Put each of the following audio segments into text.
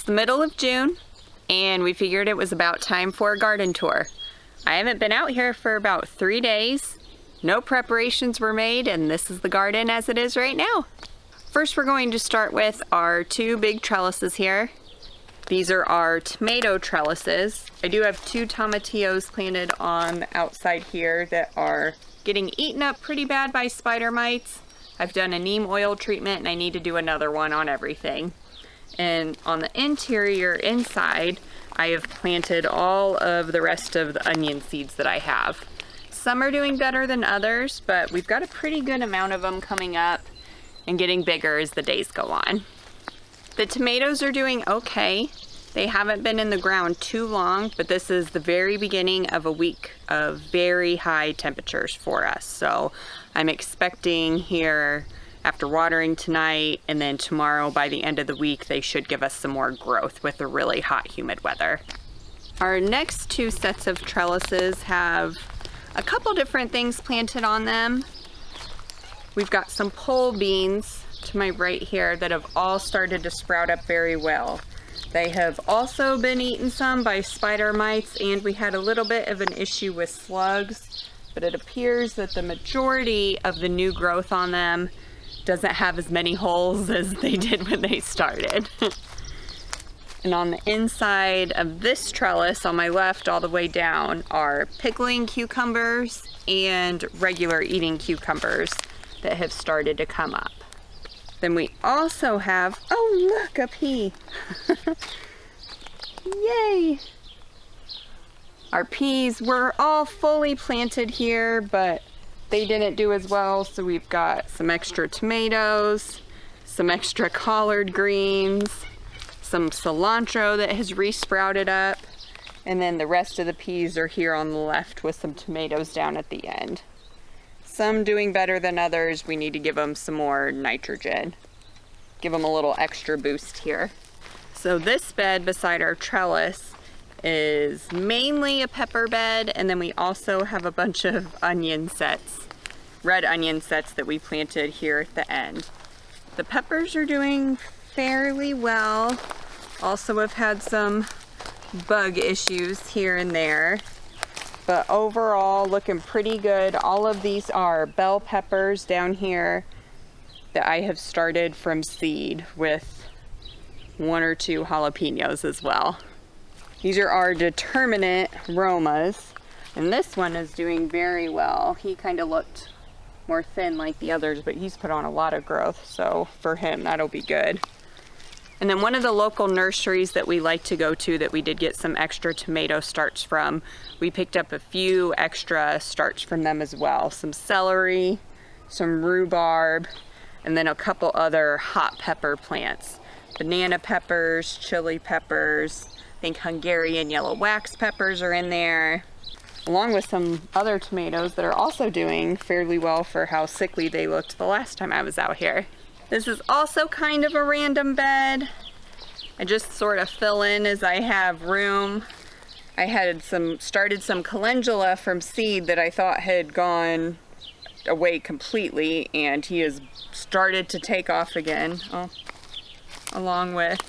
It's the middle of June, and we figured it was about time for a garden tour. I haven't been out here for about 3 days. No preparations were made, and this is the garden as it is right now. First, we're going to start with our 2 big trellises here. These are our tomato trellises. I do have 2 tomatillos planted on the outside here that are getting eaten up pretty bad by spider mites. I've done a neem oil treatment, and I need to do another one on everything. And on the interior inside, I have planted all of the rest of the onion seeds that I have. Some are doing better than others, but we've got a pretty good amount of them coming up and getting bigger as the days go on. The tomatoes are doing okay. They haven't been in the ground too long, but this is the very beginning of a week of very high temperatures for us. So I'm expecting here after watering tonight and then tomorrow by the end of the week, they should give us some more growth with the really hot, humid weather. Our next 2 sets of trellises have a couple different things planted on them. We've got some pole beans to my right here that have all started to sprout up very well. They have also been eaten some by spider mites, and we had a little bit of an issue with slugs, but it appears that the majority of the new growth on them doesn't have as many holes as they did when they started. And on the inside of this trellis on my left all the way down are pickling cucumbers and regular eating cucumbers that have started to come up. Then we also have, oh look, a pea. Yay! Our peas were all fully planted here, but they didn't do as well, so we've got some extra tomatoes, some extra collard greens, some cilantro that has resprouted up, and then the rest of the peas are here on the left with some tomatoes down at the end. Some doing better than others. We need to give them some more nitrogen. Give them a little extra boost here. So this bed beside our trellis is mainly a pepper bed, and then we also have a bunch of onion sets, red onion sets that we planted here at the end. The peppers are doing fairly well. Also have had some bug issues here and there, but overall looking pretty good. All of these are bell peppers down here that I have started from seed, with 1 or 2 jalapenos as well. These are our determinate Romas, and this one is doing very well. He kind of looked more thin like the others, but he's put on a lot of growth, so for him that'll be good. And then one of the local nurseries that we like to go to that we did get some extra tomato starts from, we picked up a few extra starts from them as well. Some celery, some rhubarb, and then a couple other hot pepper plants. Banana peppers, chili peppers, I think Hungarian yellow wax peppers are in there, along with some other tomatoes that are also doing fairly well for how sickly they looked the last time I was out here. This is also kind of a random bed. I just sort of fill in as I have room. I had started some calendula from seed that I thought had gone away completely, and he has started to take off again, along with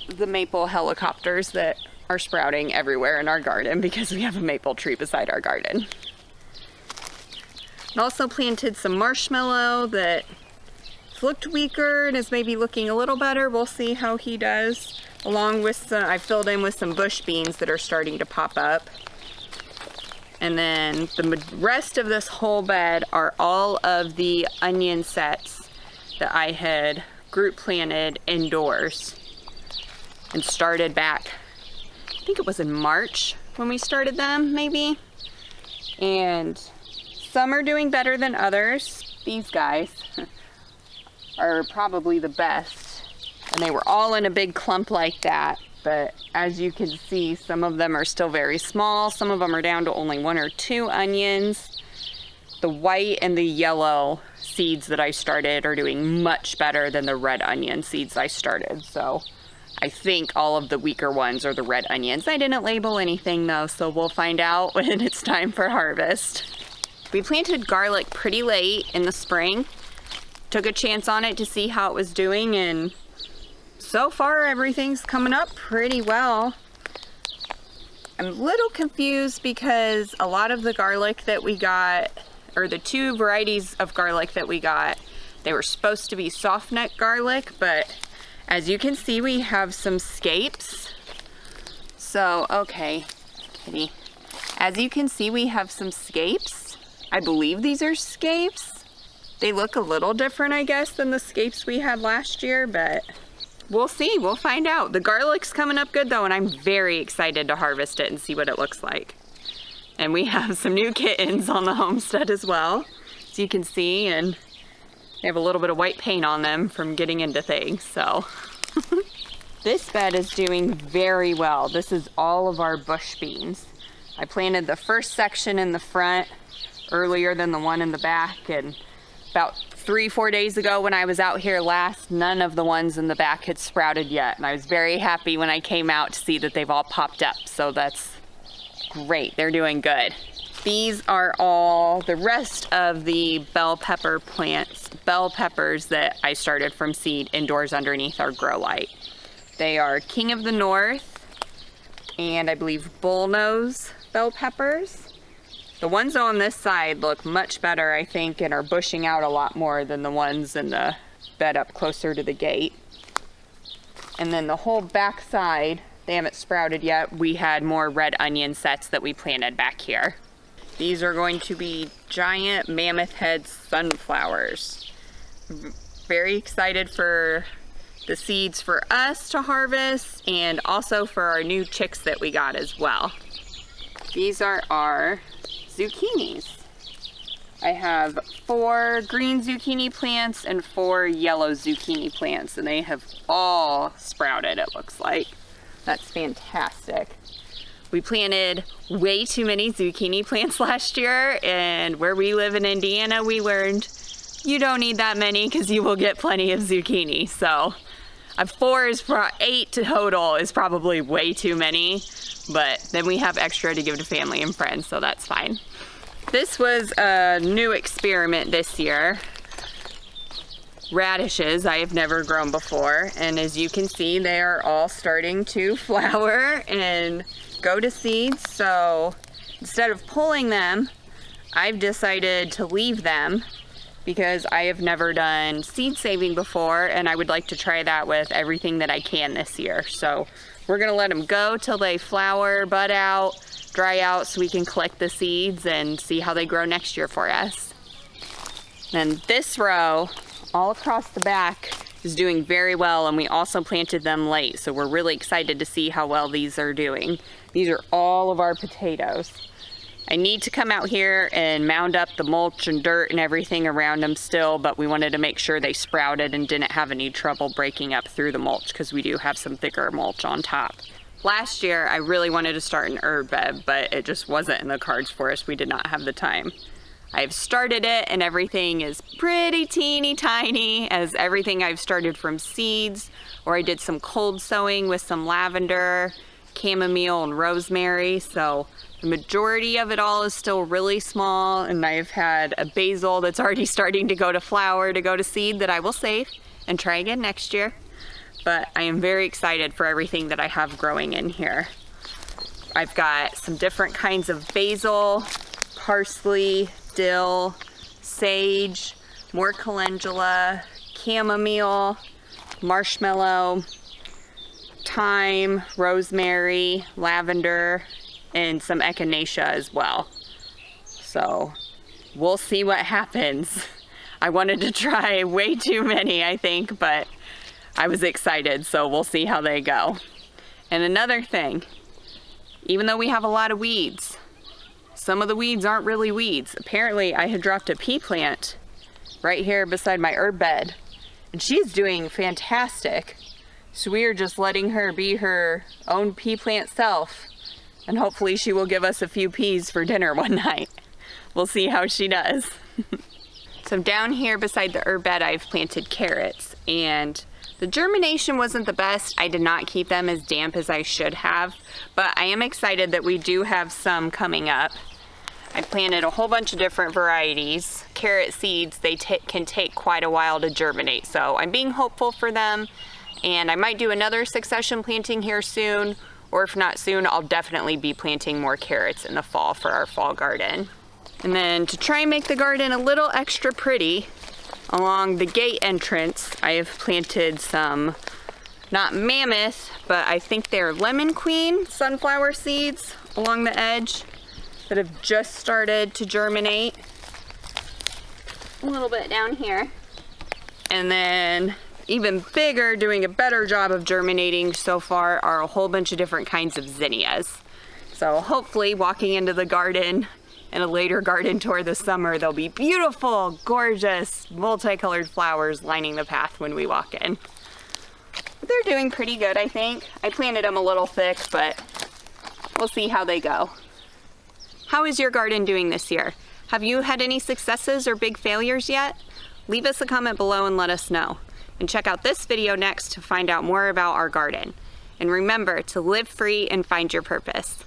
the maple helicopters that are sprouting everywhere in our garden because we have a maple tree beside our garden. I also planted some marshmallow that looked weaker and is maybe looking a little better. We'll see how he does. Along with I filled in with some bush beans that are starting to pop up. And then the rest of this whole bed are all of the onion sets that I had group planted indoors and started back, I think it was in March when we started them, maybe. And some are doing better than others. These guys are probably the best, and they were all in a big clump like that, but as you can see, some of them are still very small. Some of them are down to only 1 or 2 onions. The white and the yellow seeds that I started are doing much better than the red onion seeds I started, so I think all of the weaker ones are the red onions. I didn't label anything though, so we'll find out when it's time for harvest. We planted garlic pretty late in the spring. Took a chance on it to see how it was doing, and so far everything's coming up pretty well. I'm a little confused because a lot of the garlic that we got, or the 2 varieties of garlic that we got, they were supposed to be soft neck garlic, but as you can see, we have some scapes. So, okay, kitty. As you can see, we have some scapes. I believe these are scapes. They look a little different, I guess, than the scapes we had last year, but we'll see, we'll find out. The garlic's coming up good though, and I'm very excited to harvest it and see what it looks like. And we have some new kittens on the homestead as well, as you can see, and they have a little bit of white paint on them from getting into things, so. This bed is doing very well. This is all of our bush beans. I planted the first section in the front earlier than the one in the back, and about 3-4 days ago when I was out here last, none of the ones in the back had sprouted yet, and I was very happy when I came out to see that they've all popped up, so that's great. They're doing good. These are all the rest of the bell pepper plants, bell peppers that I started from seed indoors underneath our grow light. They are King of the North and I believe bullnose bell peppers. The ones on this side look much better, I think, and are bushing out a lot more than the ones in the bed up closer to the gate. And then the whole back side, they haven't sprouted yet. We had more red onion sets that we planted back here. These are going to be giant mammoth head sunflowers. Very excited for the seeds for us to harvest and also for our new chicks that we got as well. These are our zucchinis. I have 4 green zucchini plants and 4 yellow zucchini plants, and they have all sprouted, it looks like. That's fantastic. We planted way too many zucchini plants last year, and where we live in Indiana, we learned you don't need that many because you will get plenty of zucchini. So 8 total is probably way too many, but then we have extra to give to family and friends, so that's fine. This was a new experiment this year. Radishes I have never grown before, and as you can see, they are all starting to flower and go to seed. So instead of pulling them, I've decided to leave them because I have never done seed saving before, and I would like to try that with everything that I can this year. So we're gonna let them go till they flower, bud out, dry out, so we can collect the seeds and see how they grow next year for us. And this row all across the back is doing very well, and we also planted them late, so we're really excited to see how well these are doing. These are all of our potatoes. I need to come out here and mound up the mulch and dirt and everything around them still, but we wanted to make sure they sprouted and didn't have any trouble breaking up through the mulch because we do have some thicker mulch on top. Last year, I really wanted to start an herb bed, but it just wasn't in the cards for us. We did not have the time. I've started it, and everything is pretty teeny tiny, as everything I've started from seeds, or I did some cold sowing with some lavender, chamomile, and rosemary. So the majority of it all is still really small, and I've had a basil that's already starting to go to flower, to go to seed, that I will save and try again next year. But I am very excited for everything that I have growing in here. I've got some different kinds of basil, parsley, dill, sage, more calendula, chamomile, marshmallow, thyme, rosemary, lavender, and some echinacea as well. So we'll see what happens. I wanted to try way too many, I think, but I was excited, so we'll see how they go. And another thing, even though we have a lot of weeds, some of the weeds aren't really weeds. Apparently, I had dropped a pea plant right here beside my herb bed, and she's doing fantastic. So we are just letting her be her own pea plant self, and hopefully she will give us a few peas for dinner one night. We'll see how she does. So down here beside the herb bed, I've planted carrots, and the germination wasn't the best. I did not keep them as damp as I should have, but I am excited that we do have some coming up. I planted a whole bunch of different varieties. Carrot seeds, they can take quite a while to germinate, so I'm being hopeful for them, And I might do another succession planting here soon, or if not soon, I'll definitely be planting more carrots in the fall for our fall garden. And then to try and make the garden a little extra pretty, along the gate entrance, I have planted some, not mammoth, but I think they're lemon queen sunflower seeds along the edge that have just started to germinate. A little bit down here. And then even bigger, doing a better job of germinating so far, are a whole bunch of different kinds of zinnias. So hopefully walking into the garden in a later garden tour this summer, there'll be beautiful, gorgeous, multicolored flowers lining the path when we walk in. But they're doing pretty good, I think. I planted them a little thick, but we'll see how they go. How is your garden doing this year? Have you had any successes or big failures yet? Leave us a comment below and let us know. And check out this video next to find out more about our garden. And remember to live free and find your purpose.